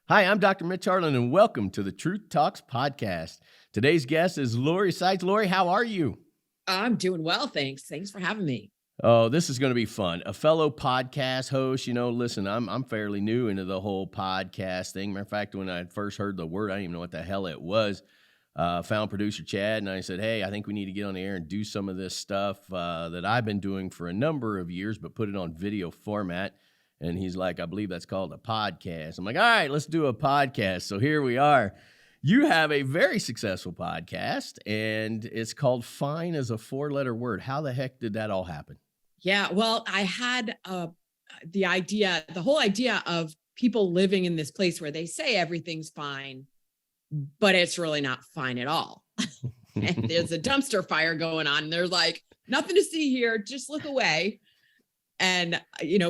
Hi, I'm Dr. Mitch and welcome to the Truth Talks podcast. Today's guest is Lori Saitz. Lori, how are you? I'm doing well, thanks. Thanks for having me. Oh, this is going to be fun. A fellow podcast host, listen, I'm fairly new into the whole podcast thing. Matter of fact, when I first heard the word, I didn't even know what the hell it was. Found producer Chad, and I said, hey, I think we need to get on the air and do some of this stuff that I've been doing for a number of years, but put it on video format. And he's like, I believe that's called a podcast. I'm like, all right, let's do a podcast. So here we are. You have a very successful podcast, and it's called Fine as a 4-letter word. How the heck did that all happen? Yeah, well, I had the whole idea of people living in this place where they say everything's fine, but it's really not fine at all. And there's a dumpster fire going on. And they're like, nothing to see here. Just look away. And,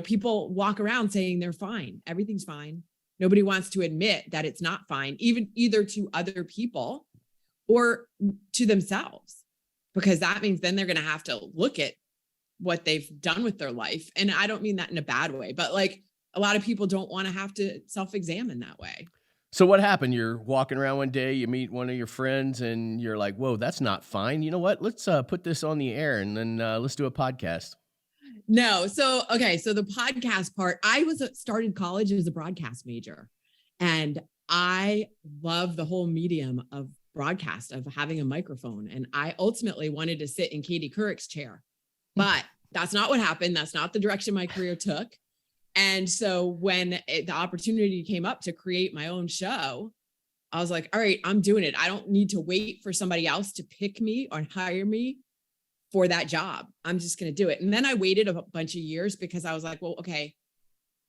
people walk around saying they're fine. Everything's fine. Nobody wants to admit that it's not fine, even either to other people or to themselves, because that means then they're going to have to look at what they've done with their life. And I don't mean that in a bad way, but like a lot of people don't want to have to self-examine that way. So what happened? You're walking around one day, you meet one of your friends, and you're like, whoa, that's not fine. You know what? Let's put this on the air, and then let's do a podcast. No. So the podcast part, I started college as a broadcast major, and I love the whole medium of broadcast, of having a microphone. And I ultimately wanted to sit in Katie Couric's chair, but that's not what happened. That's not the direction my career took. And so when the opportunity came up to create my own show, I was like, all right, I'm doing it. I don't need to wait for somebody else to pick me or hire me for that job. I'm just going to do it. And then I waited a bunch of years because I was like, well, okay,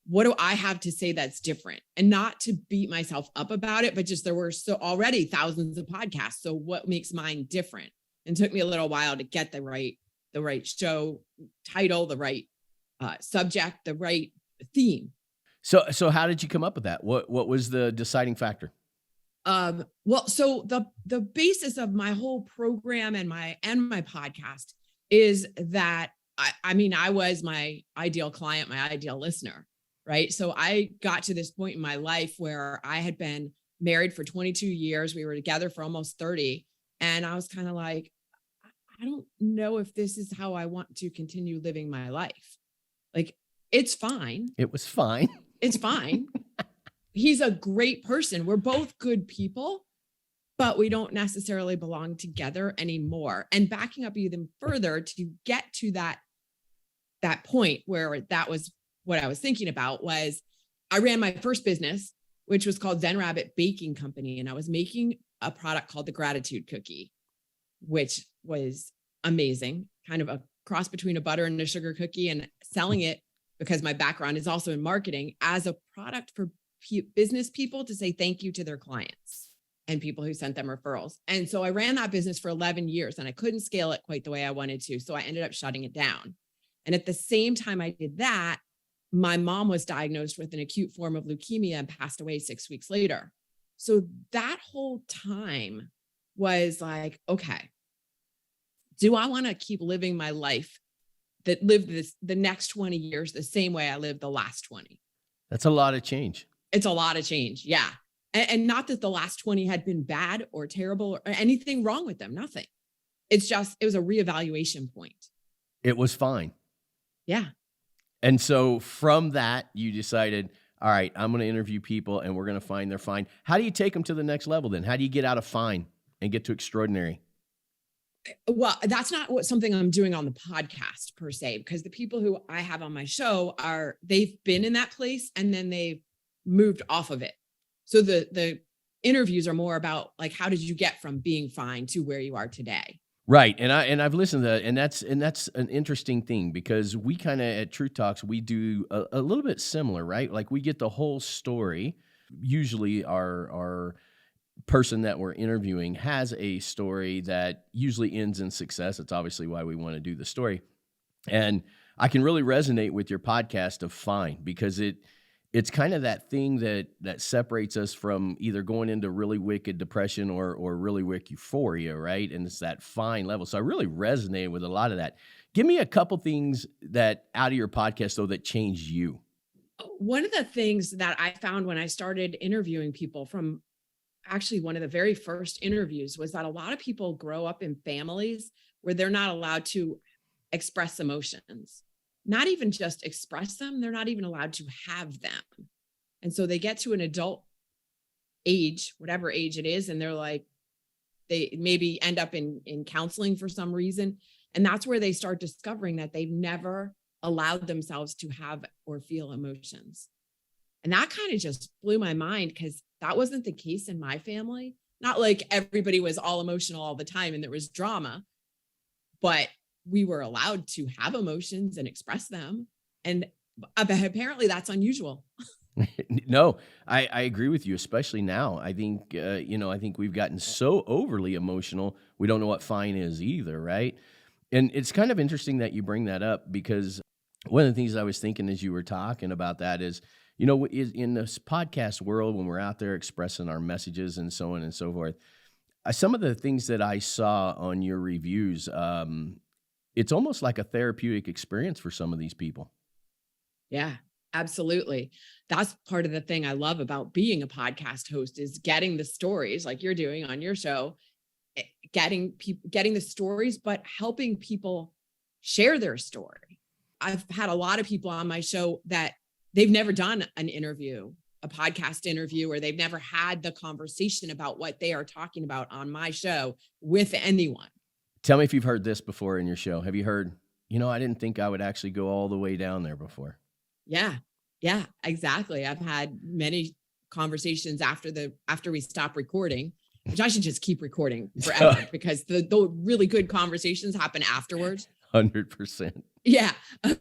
what do I have to say that's different? And not to beat myself up about it, but just there were already thousands of podcasts. So what makes mine different? And it took me a little while to get the right show title, the right subject, the right theme. So how did you come up with that? What was the deciding factor? Well, so the basis of my whole program and my podcast is that I was my ideal client, my ideal listener, right? So I got to this point in my life where I had been married for 22 years. We were together for almost 30. And I was kind of like, I don't know if this is how I want to continue living my life. Like, it's fine. It was fine. It's fine. He's a great person. We're both good people, but we don't necessarily belong together anymore. And backing up even further to get to that point where that was what I was thinking about, was I ran my first business, which was called Zen Rabbit Baking Company. And I was making a product called the Gratitude Cookie, which was amazing, kind of a cross between a butter and a sugar cookie, and selling it, because my background is also in marketing, as a product for business people to say thank you to their clients and people who sent them referrals. And so I ran that business for 11 years and I couldn't scale it quite the way I wanted to. So I ended up shutting it down. And at the same time I did that, my mom was diagnosed with an acute form of leukemia and passed away 6 weeks later. So that whole time was like, okay, do I want to keep living my life that lived the next 20 years the same way I lived the last 20? That's a lot of change. It's a lot of change. Yeah. And not that the last 20 had been bad or terrible or anything wrong with them. Nothing. It was a reevaluation point. It was fine. Yeah. And so from that, you decided, all right, I'm going to interview people and we're going to find they're fine. How do you take them to the next level then? How do you get out of fine and get to extraordinary? Well, that's not something I'm doing on the podcast per se, because the people who I have on my show they've been in that place and then they've moved off of it. So the interviews are more about like, how did you get from being fine to where you are today? Right. And I've listened to that, and that's an interesting thing, because we kind of at Truth Talks, we do a little bit similar, right? Like we get the whole story. Usually our person that we're interviewing has a story that usually ends in success. It's obviously why we want to do the story. And I can really resonate with your podcast of Fine, because it's kind of that thing that separates us from either going into really wicked depression or really wicked euphoria, right? And it's that fine level. So I really resonate with a lot of that. Give me a couple things that out of your podcast, though, that changed you. One of the things that I found when I started interviewing people, from actually one of the very first interviews, was that a lot of people grow up in families where they're not allowed to express emotions, not even just express them. They're not even allowed to have them. And so they get to an adult age, whatever age it is, and they're like, they maybe end up in counseling for some reason. And that's where they start discovering that they've never allowed themselves to have or feel emotions. And that kind of just blew my mind, because that wasn't the case in my family. Not like everybody was all emotional all the time and there was drama, but we were allowed to have emotions and express them. And apparently that's unusual. No, I agree with you, especially now. I think, I think we've gotten so overly emotional, we don't know what fine is either, right? And it's kind of interesting that you bring that up, because one of the things I was thinking as you were talking about that is, in this podcast world, when we're out there expressing our messages and so on and so forth, some of the things that I saw on your reviews, it's almost like a therapeutic experience for some of these people. Yeah, absolutely. That's part of the thing I love about being a podcast host, is getting the stories like you're doing on your show, getting the stories, but helping people share their story. I've had a lot of people on my show that they've never done an interview, a podcast interview, or they've never had the conversation about what they are talking about on my show with anyone. Tell me if you've heard this before in your show. Have you heard, I didn't think I would actually go all the way down there before? Yeah, exactly. I've had many conversations after we stop recording, which I should just keep recording forever, because the really good conversations happen afterwards. 100%. Yeah.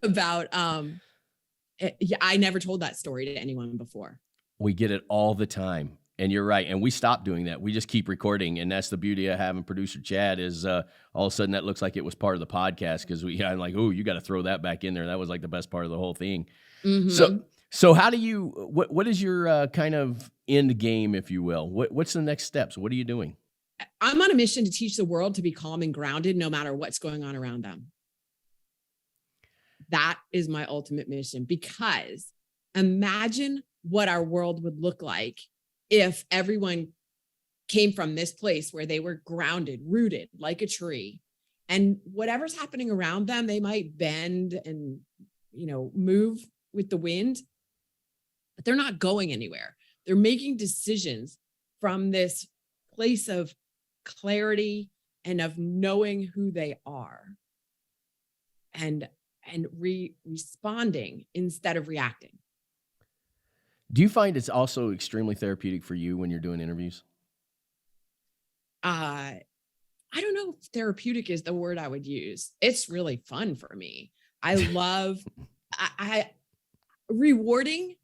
About, I never told that story to anyone before. We get it all the time. And you're right. And we stopped doing that. We just keep recording. And that's the beauty of having producer Chad, is all of a sudden that looks like it was part of the podcast, because I'm like, oh, you got to throw that back in there. That was like the best part of the whole thing. Mm-hmm. So how do you, what is your kind of end game, if you will? What's the next steps? What are you doing? I'm on a mission to teach the world to be calm and grounded no matter what's going on around them. That is my ultimate mission, because imagine what our world would look like if everyone came from this place where they were grounded, rooted like a tree, and whatever's happening around them, they might bend and, move with the wind, but they're not going anywhere. They're making decisions from this place of clarity and of knowing who they are, and responding instead of reacting. Do you find it's also extremely therapeutic for you when you're doing interviews? I don't know if therapeutic is the word I would use. It's really fun for me. I love, rewarding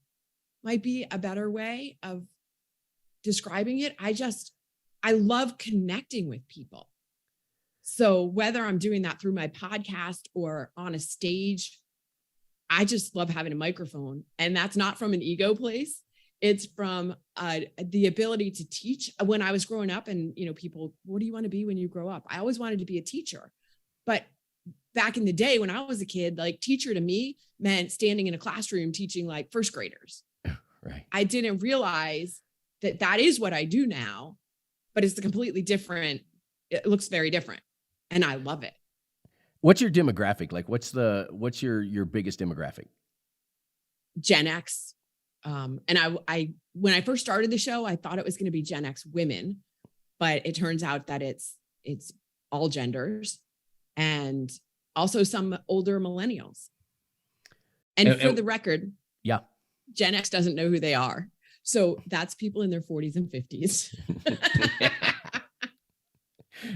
might be a better way of describing it. I love connecting with people. So whether I'm doing that through my podcast or on a stage, I just love having a microphone. And that's not from an ego place. It's from the ability to teach. When I was growing up, and, people, what do you want to be when you grow up? I always wanted to be a teacher. But back in the day when I was a kid, like, teacher to me meant standing in a classroom teaching like first graders. Right. I didn't realize that is what I do now, but it's completely different. It looks very different. And I love it. What's your demographic? Like, what's your biggest demographic? Gen X. And I when I first started the show, I thought it was going to be Gen X women, but it turns out that it's all genders, and also some older millennials. And for the record, yeah, Gen X doesn't know who they are. So that's people in their 40s and 50s.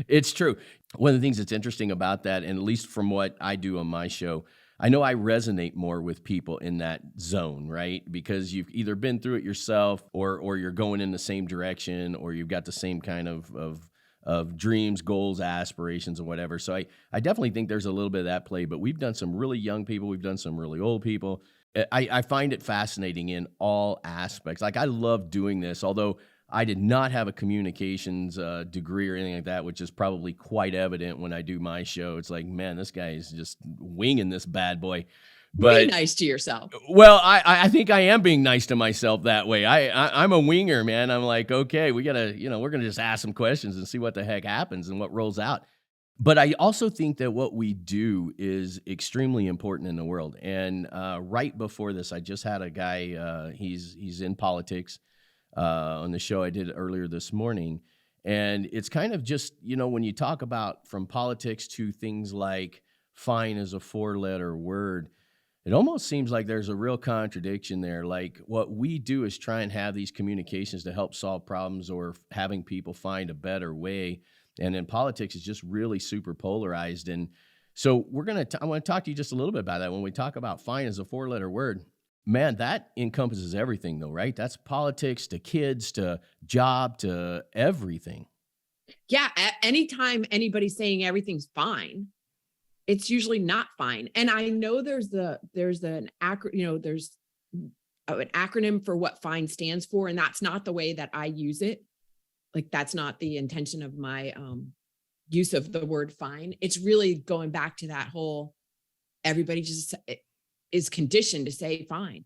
It's true. One of the things that's interesting about that, and at least from what I do on my show, I know I resonate more with people in that zone, right? Because you've either been through it yourself, or you're going in the same direction, or you've got the same kind of dreams, goals, aspirations, and whatever. So I definitely think there's a little bit of that play, but we've done some really young people. We've done some really old people. I find it fascinating in all aspects. Like, I love doing this, although I did not have a communications degree or anything like that, which is probably quite evident when I do my show. It's like, man, this guy is just winging this bad boy. Be But nice to yourself. well, I think I am being nice to myself that way. I'm a winger, man. I'm like, okay, we gotta, we're gonna just ask some questions and see what the heck happens and what rolls out. But I also think that what we do is extremely important in the world. And right before this, I just had a guy. He's in politics on the show I did earlier this morning, and it's kind of just when you talk about from politics to things like fine as a 4-letter word. It almost seems like there's a real contradiction there. Like what we do is try and have these communications to help solve problems or having people find a better way. And in politics, it's just really super polarized. And so I want to talk to you just a little bit about that. When we talk about fine as a 4-letter word, man, that encompasses everything though, right? That's politics to kids, to job, to everything. Yeah. Anytime anybody's saying everything's fine, it's usually not fine. And I know there's an acronym for what fine stands for. And that's not the way that I use it. Like that's not the intention of my use of the word fine. It's really going back to that whole, everybody just is conditioned to say fine.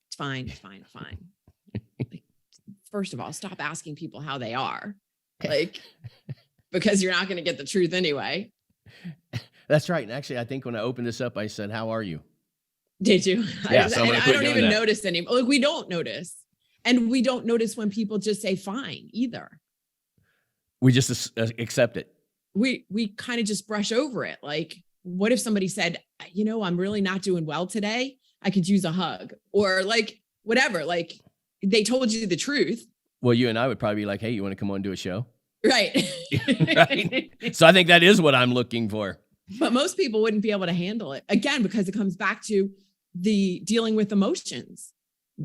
It's fine. It's fine. It's fine. Like, first of all, stop asking people how they are, like, because you're not going to get the truth anyway. That's right. And actually, I think when I opened this up, I said, "How are you?" Did you? Yeah. I don't even notice anymore. Like we don't notice. And we don't notice when people just say fine either. We just accept it. We kind of just brush over it. Like, what if somebody said, I'm really not doing well today. I could use a hug or like whatever. Like they told you the truth. Well, you and I would probably be like, hey, you want to come on and do a show? Right. Right. So I think that is what I'm looking for. But most people wouldn't be able to handle it again, because it comes back to the dealing with emotions.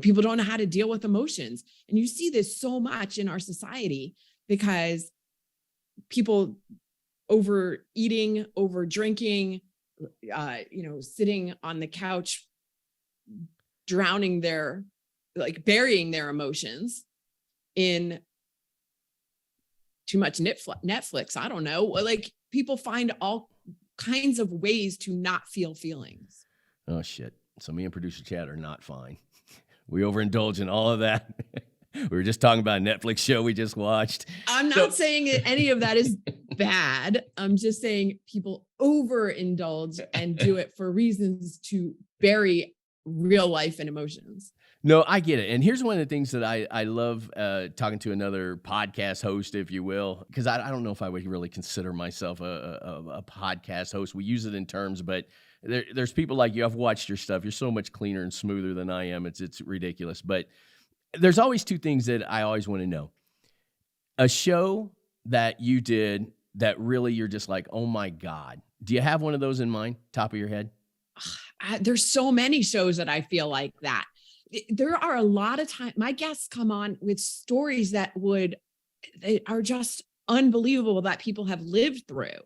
People don't know how to deal with emotions. And you see this so much in our society because people overeating, over drinking, sitting on the couch, burying their emotions in too much Netflix. I don't know. Like people find all kinds of ways to not feel feelings. Oh, shit. So me and producer Chad are not fine. We overindulge in all of that. We were just talking about a Netflix show we just watched. I'm not saying that any of that is bad. I'm just saying people overindulge and do it for reasons to bury real life and emotions. No, I get it. And here's one of the things that I love talking to another podcast host, if you will, because I don't know if I would really consider myself a podcast host. We use it in terms, but there's people like you. I've watched your stuff. You're so much cleaner and smoother than I am. It's ridiculous. But there's always two things that I always want to know. A show that you did that really you're just like, oh my God. Do you have one of those in mind, top of your head? There's so many shows that I feel like that. There are a lot of times my guests come on with stories that are just unbelievable that people have lived through.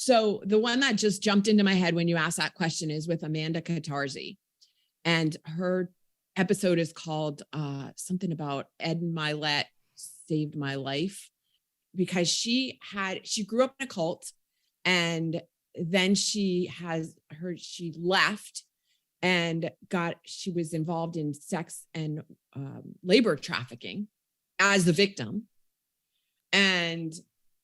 So the one that just jumped into my head when you asked that question is with Amanda Catarzi, and her episode is called something about Ed Milet saved my life, because she grew up in a cult, and then she left and she was involved in sex and labor trafficking as the victim. And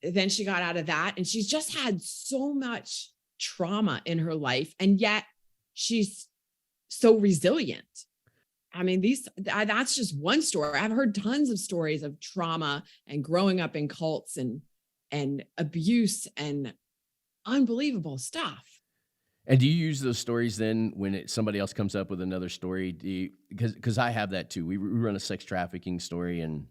then she got out of that, and she's just had so much trauma in her life. And yet she's so resilient. I mean, that's just one story. I've heard tons of stories of trauma and growing up in cults and abuse and unbelievable stuff. And do you use those stories then when somebody else comes up with another story? Because I have that too. We run a sex trafficking story, and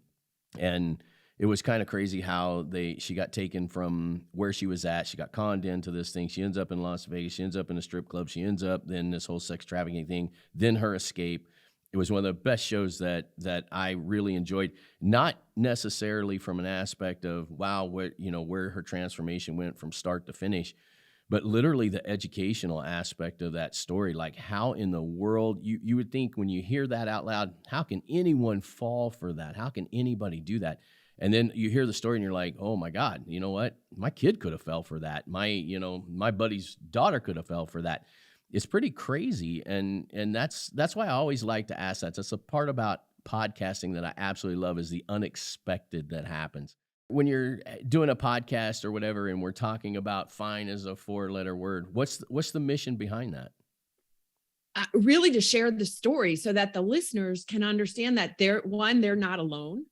it was kind of crazy how she got taken from where she was at. She got conned into this thing. She ends up in Las Vegas. She ends up in a strip club. She ends up in this whole sex trafficking thing. Then her escape. It was one of the best shows that I really enjoyed. Not necessarily from an aspect of wow, where her transformation went from start to finish, but literally the educational aspect of that story. Like how in the world you would think when you hear that out loud, how can anyone fall for that? How can anybody do that? And then you hear the story and you're like, oh my God, you know what? My kid could have fell for that. My buddy's daughter could have fell for that. It's pretty crazy. And that's why I always like to ask that. That's a part about podcasting that I absolutely love is the unexpected that happens. When you're doing a podcast or whatever, and we're talking about fine as a 4-letter word, what's the mission behind that? Really to share the story so that the listeners can understand that they're not alone.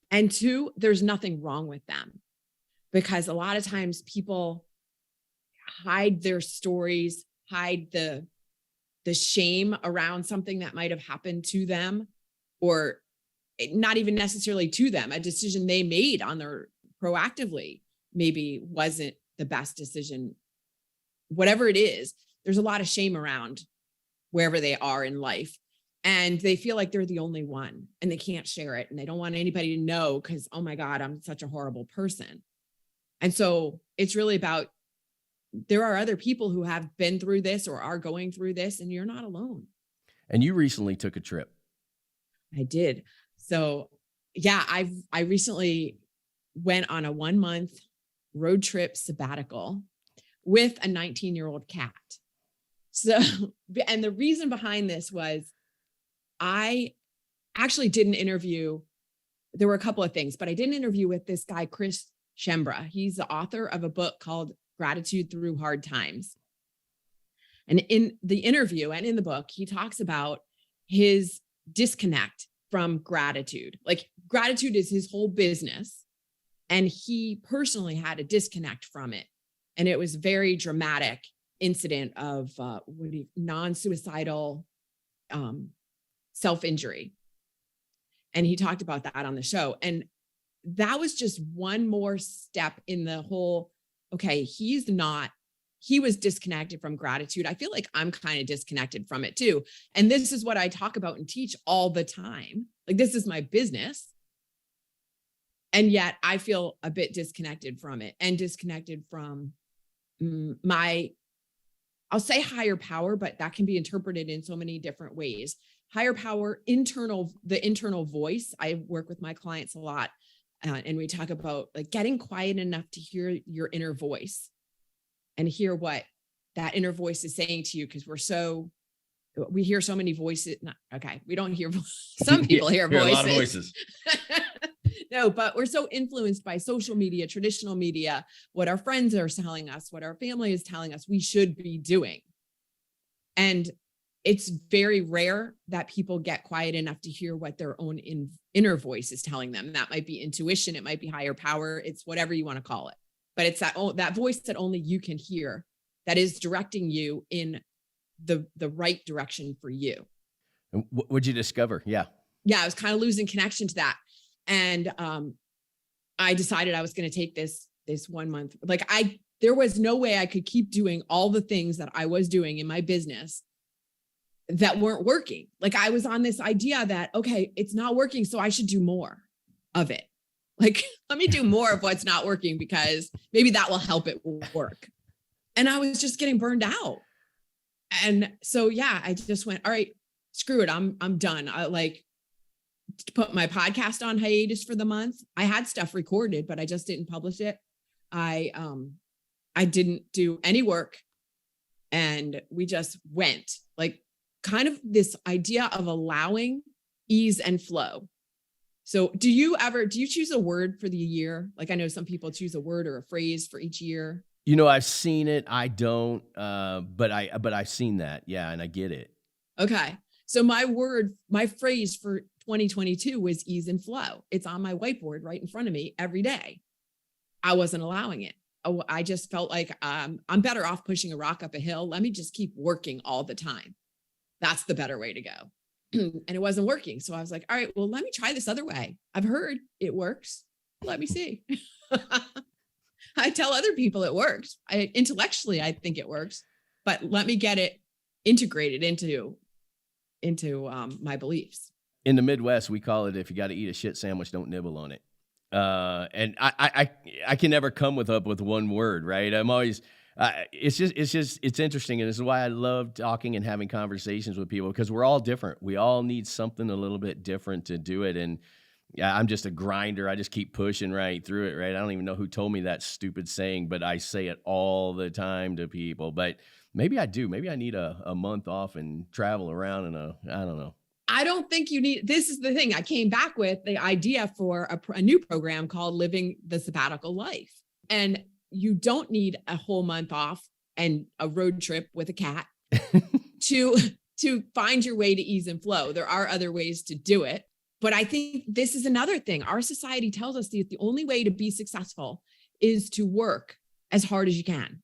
And 2, there's nothing wrong with them, because a lot of times people hide their stories, hide the shame around something that might have happened to them, or not even necessarily to them, a decision they made on their proactively maybe wasn't the best decision. Whatever it is, there's a lot of shame around wherever they are in life. And they feel like they're the only one and they can't share it. And they don't want anybody to know because, oh my God, I'm such a horrible person. And so it's really about, there are other people who have been through this or are going through this, and you're not alone. And you recently took a trip. I did. So yeah, I recently went on a 1-month road trip sabbatical with a 19-year-old cat. So, and the reason behind this was I actually did an interview. There were a couple of things, but I did an interview with this guy, Chris Shembra. He's the author of a book called Gratitude Through Hard Times. And in the interview and in the book, he talks about his disconnect from gratitude. Like gratitude is his whole business. And he personally had a disconnect from it. And it was very dramatic incident of non-suicidal self-injury. And he talked about that on the show. And that was just one more step in the whole, okay, he was disconnected from gratitude. I feel like I'm kind of disconnected from it too. And this is what I talk about and teach all the time. Like, this is my business. And yet I feel a bit disconnected from it and disconnected from I'll say higher power, but that can be interpreted in so many different ways. Higher power, the internal voice. I work with my clients a lot. And we talk about like getting quiet enough to hear your inner voice and hear what that inner voice is saying to you. Cause we hear so many voices. We don't hear, some people hear voices. A lot of voices. No, but we're so influenced by social media, traditional media, what our friends are telling us, what our family is telling us we should be doing. And it's very rare that people get quiet enough to hear what their own inner voice is telling them. That might be intuition. It might be higher power. It's whatever you want to call it. But it's that voice that only you can hear that is directing you in the right direction for you. And what'd you discover? Yeah, I was kind of losing connection to that. And I decided I was going to take this 1 month. Like there was no way I could keep doing all the things that I was doing in my business that weren't working. Like I was on this idea that, okay, it's not working, so I should do more of it. Like, let me do more of what's not working because maybe that will help it work. And I was just getting burned out. And so, yeah, I just went, all right, screw it. I'm done. I put my podcast on hiatus for the month. I had stuff recorded, but I just didn't publish it. I didn't do any work, and we just went, like, kind of this idea of allowing ease and flow. So do you choose a word for the year? Like, I know some people choose a word or a phrase for each year. You know, I've seen it. I don't, but I've seen that. Yeah. And I get it. Okay. So my phrase for 2022 was ease and flow. It's on my whiteboard right in front of me every day. I wasn't allowing it. I just felt like I'm better off pushing a rock up a hill. Let me just keep working all the time. That's the better way to go. And it wasn't working. So I was like, all right, well, let me try this other way. I've heard it works. Let me see. I tell other people it works. Intellectually, I think it works, but let me get it integrated into my beliefs. In the Midwest, we call it, if you got to eat a shit sandwich, don't nibble on it. And I can never come up with one word, right? I'm always, it's interesting. And this is why I love talking and having conversations with people, because we're all different. We all need something a little bit different to do it. And yeah, I'm just a grinder. I just keep pushing right through it, right? I don't even know who told me that stupid saying, but I say it all the time to people. But Maybe I do. Maybe I need a month off and travel around in I don't know. I don't think you need, this is the thing. I came back with the idea for a new program called Living the Sabbatical Life. And you don't need a whole month off and a road trip with a cat to find your way to ease and flow. There are other ways to do it. But I think this is another thing. Our society tells us that the only way to be successful is to work as hard as you can.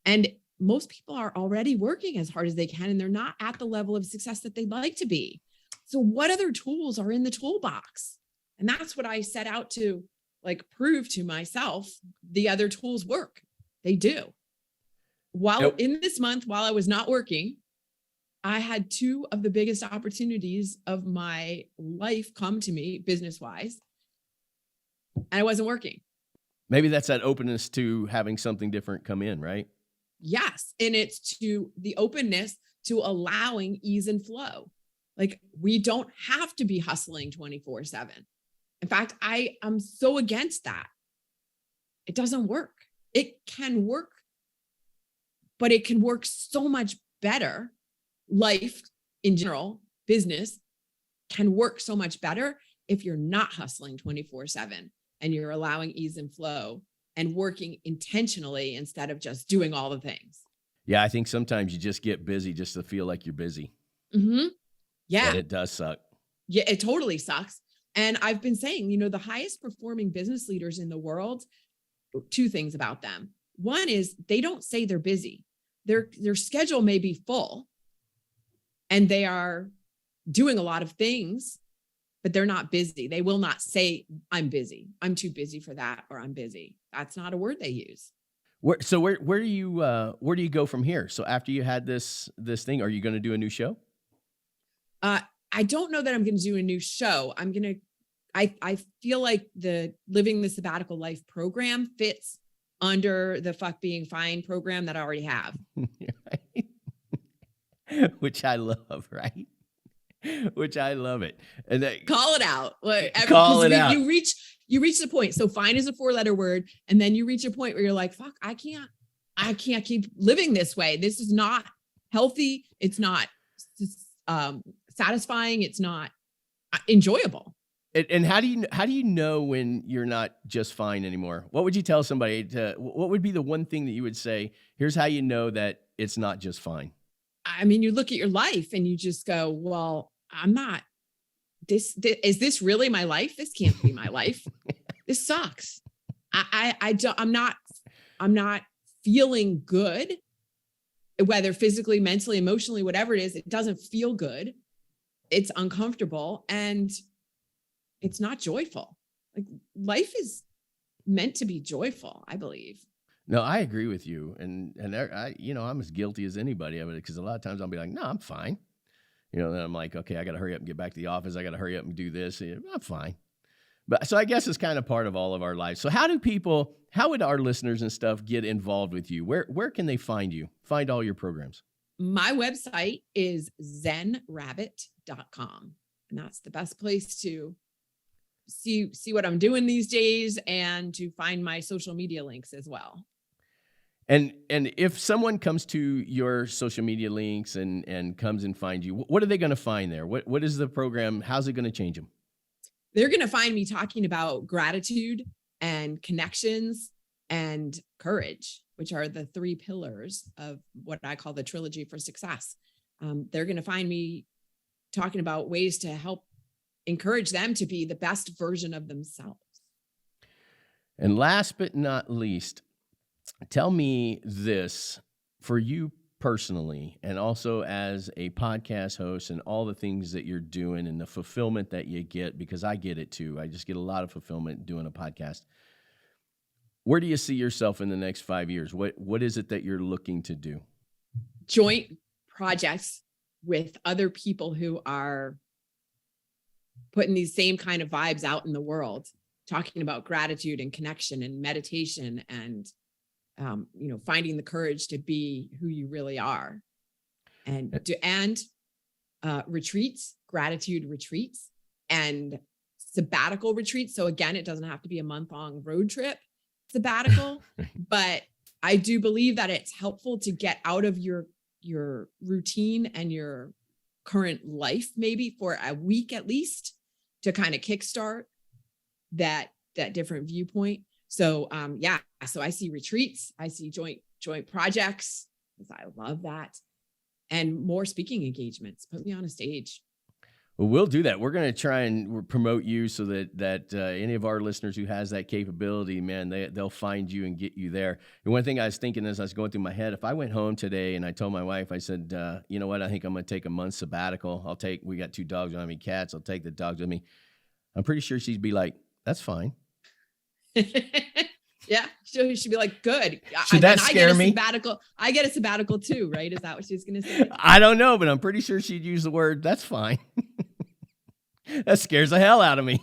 And most people are already working as hard as they can, and they're not at the level of success that they'd like to be. So what other tools are in the toolbox? And that's what I set out to prove to myself. The other tools work. They do. In this month, while I was not working, I had two of the biggest opportunities of my life come to me business-wise, and I wasn't working. Maybe that's that openness to having something different come in, right? Yes. And it's to the openness to allowing ease and flow. We don't have to be hustling 24/7. In fact, I'm so against that. It doesn't work. It can work, but it can work so much better. Life in general, business can work so much better if you're not hustling 24/7 and you're allowing ease and flow and working intentionally instead of just doing all the things. Yeah, I think sometimes you just get busy just to feel like you're busy. Mm-hmm. Yeah. And it does suck. Yeah, it totally sucks. And I've been saying, the highest performing business leaders in the world, two things about them. One is they don't say they're busy. Their schedule may be full and they are doing a lot of things, but they're not busy. They will not say, I'm busy. I'm too busy for that, or I'm busy. That's not a word they use. Where do you go from here? So after you had this thing, are you going to do a new show? I don't know that I'm going to do a new show. I feel like the Living the Sabbatical Life program fits under the Fuck Being Fine program that I already have. Which I love, right? Which I love it. And call it out. Call it out. You reach the point. So fine is a 4-letter word. And then you reach a point where you're like, fuck, I can't keep living this way. This is not healthy. It's not satisfying. It's not enjoyable. And how do you know when you're not just fine anymore? What would you tell somebody what would be the one thing that you would say, here's how you know that it's not just fine? I mean, you look at your life and you just go, well, I'm not is this really my life? This can't be my life. This sucks. I'm not feeling good, whether physically, mentally, emotionally, whatever it is. It doesn't feel good. It's uncomfortable and it's not joyful. Life is meant to be joyful, I believe. No, I agree with you. And I'm as guilty as anybody of it, because a lot of times I'll be like, no, I'm fine. Then I'm like, okay, I got to hurry up and get back to the office. I got to hurry up and do this. I'm fine. But so I guess it's kind of part of all of our lives. So how would our listeners and stuff get involved with you? Where can they find you? Find all your programs? My website is zenrabbit.com. And that's the best place to see what I'm doing these days and to find my social media links as well. And if someone comes to your social media links and comes and finds you, what are they going to find there? What is the program? How's it going to change them? They're going to find me talking about gratitude and connections and courage, which are the 3 pillars of what I call the trilogy for success. They're going to find me talking about ways to help encourage them to be the best version of themselves. And last but not least, tell me this, for you personally, and also as a podcast host and all the things that you're doing and the fulfillment that you get, because I get it too. I just get a lot of fulfillment doing a podcast. Where do you see yourself in the next 5 years? What is it that you're looking to do? Joint projects with other people who are putting these same kind of vibes out in the world, talking about gratitude and connection and meditation and, finding the courage to be who you really are, and retreats, gratitude retreats and sabbatical retreats. So again, it doesn't have to be a month-long road trip sabbatical, but I do believe that it's helpful to get out of your routine and your current life, maybe for a week at least, to kind of kickstart that different viewpoint. So so I see retreats, I see joint projects, because I love that, and more speaking engagements. Put me on a stage. Well, we'll do that. We're going to try and promote you so that any of our listeners who has that capability, man, they'll find you and get you there. And one thing I was thinking as I was going through my head, if I went home today and I told my wife, I said, you know what, I think I'm going to take a month sabbatical. We got 2 dogs, I don't have any cats. I'll take the dogs with me. I'm pretty sure she'd be like, that's fine. Yeah, she'd be like, good. Should that scare me? I get a sabbatical too, right? Is that what she's going to say? I don't know, but I'm pretty sure she'd use the word, that's fine. That scares the hell out of me.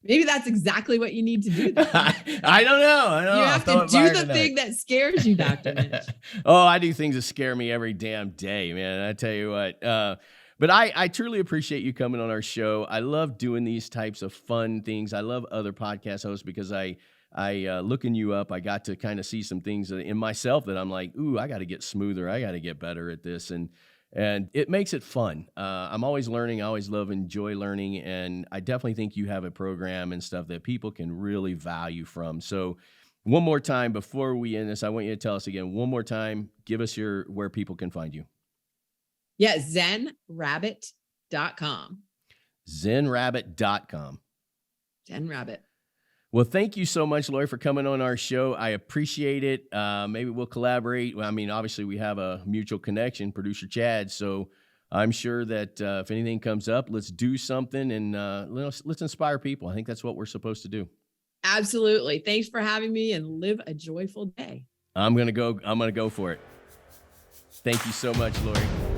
Maybe that's exactly what you need to do. I don't know. You have to do the thing that scares you, Dr. Mitch. Oh, I do things that scare me every damn day, man. I tell you what. But I truly appreciate you coming on our show. I love doing these types of fun things. I love other podcast hosts because I looking you up, I got to kind of see some things in myself that I'm like, ooh, I got to get smoother. I got to get better at this. And it makes it fun. I'm always learning. I always enjoy learning. And I definitely think you have a program and stuff that people can really value from. So one more time before we end this, I want you to tell us again, one more time, give us where people can find you. Yeah, zenrabbit.com. Zenrabbit.com. Zenrabbit. Well, thank you so much, Lori, for coming on our show. I appreciate it. Maybe we'll collaborate. Well, I mean, obviously, we have a mutual connection, producer Chad. So I'm sure that if anything comes up, let's do something and let's inspire people. I think that's what we're supposed to do. Absolutely. Thanks for having me, and live a joyful day. I'm gonna go for it. Thank you so much, Lori.